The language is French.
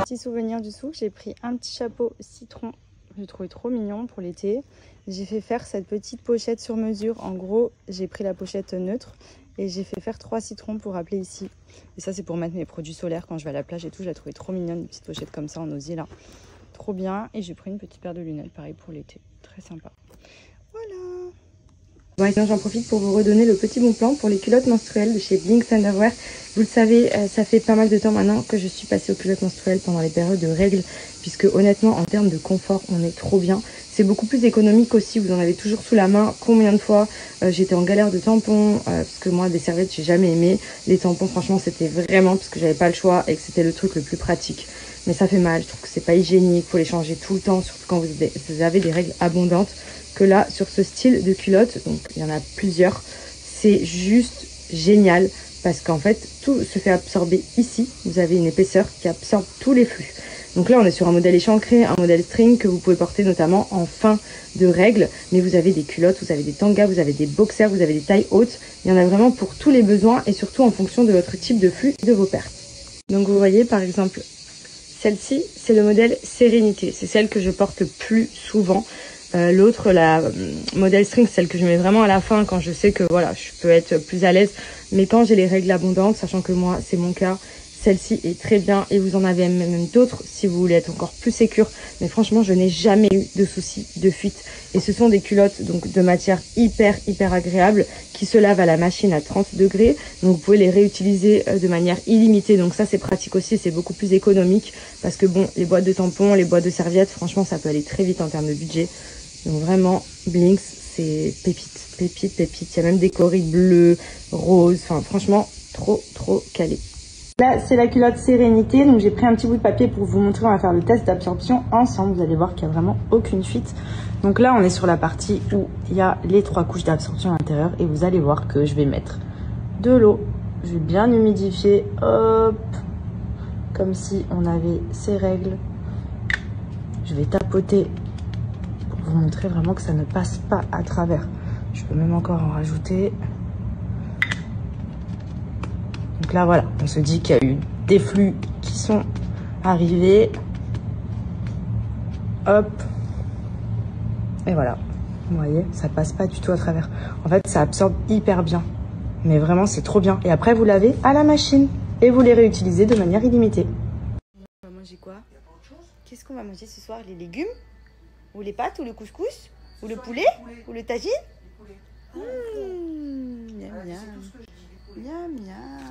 Petit souvenir du souk, j'ai pris un petit chapeau citron. J'ai trouvé trop mignon pour l'été. J'ai fait faire cette petite pochette sur mesure. En gros, j'ai pris la pochette neutre et j'ai fait faire 3 citrons pour appeler ici. Et ça, c'est pour mettre mes produits solaires quand je vais à la plage et tout. Je l'ai trouvé trop mignonne, une petite pochette comme ça en osier là. Trop bien. Et j'ai pris une petite paire de lunettes, pareil pour l'été. Très sympa. Voilà. Bon, et j'en profite pour vous redonner le petit bon plan pour les culottes menstruelles de chez Blinks Underwear. Vous le savez, ça fait pas mal de temps maintenant que je suis passée aux culottes menstruelles pendant les périodes de règles, puisque honnêtement, en termes de confort, on est trop bien. C'est beaucoup plus économique aussi, vous en avez toujours sous la main. Combien de fois j'étais en galère de tampons, parce que moi, des serviettes, j'ai jamais aimé. Les tampons, franchement, c'était vraiment parce que j'avais pas le choix et que c'était le truc le plus pratique. Mais ça fait mal, je trouve que c'est pas hygiénique, faut les changer tout le temps, surtout quand vous avez des règles abondantes. Que là, sur ce style de culotte, donc il y en a plusieurs, c'est juste génial parce qu'en fait, tout se fait absorber ici. Vous avez une épaisseur qui absorbe tous les flux. Donc là, on est sur un modèle échancré, un modèle string que vous pouvez porter notamment en fin de règle. Mais vous avez des culottes, vous avez des tangas, vous avez des boxers, vous avez des tailles hautes. Il y en a vraiment pour tous les besoins et surtout en fonction de votre type de flux et de vos pertes. Donc vous voyez, par exemple, celle-ci, c'est le modèle Sérénité. C'est celle que je porte le plus souvent. L'autre, la modèle string, celle que je mets vraiment à la fin quand je sais que voilà, je peux être plus à l'aise. Mais quand j'ai les règles abondantes, sachant que moi, c'est mon cas, celle-ci est très bien. Et vous en avez même d'autres si vous voulez être encore plus sécure. Mais franchement, je n'ai jamais eu de soucis de fuite. Et ce sont des culottes donc de matière hyper agréable qui se lavent à la machine à 30 degrés. Donc vous pouvez les réutiliser de manière illimitée. Donc ça, c'est pratique aussi, c'est beaucoup plus économique. Parce que bon, les boîtes de tampons, les boîtes de serviettes, franchement, ça peut aller très vite en termes de budget. Donc vraiment, Blinks, c'est pépite. Il y a même des coloris bleus, roses. Enfin, franchement, trop calé. Là, c'est la culotte Sérénité. Donc, j'ai pris un petit bout de papier pour vous montrer. On va faire le test d'absorption ensemble. Vous allez voir qu'il n'y a vraiment aucune fuite. Donc là, on est sur la partie où il y a les 3 couches d'absorption à l'intérieur. Et vous allez voir que je vais mettre de l'eau. Je vais bien humidifier. Hop. Comme si on avait ces règles. Je vais tapoter pour vous montrer vraiment que ça ne passe pas à travers. Je peux même encore en rajouter. Donc là, voilà, on se dit qu'il y a eu des flux qui sont arrivés. Hop. Et voilà. Vous voyez, ça passe pas du tout à travers. En fait, ça absorbe hyper bien. Mais vraiment, c'est trop bien. Et après, vous lavez à la machine. Et vous les réutilisez de manière illimitée. On va manger quoi? Qu'est-ce qu'on va manger ce soir? Les légumes? Ou les pâtes? Ou le couscous? Ou le poulet? Ou le tagine? Miam, miam. Miam, miam.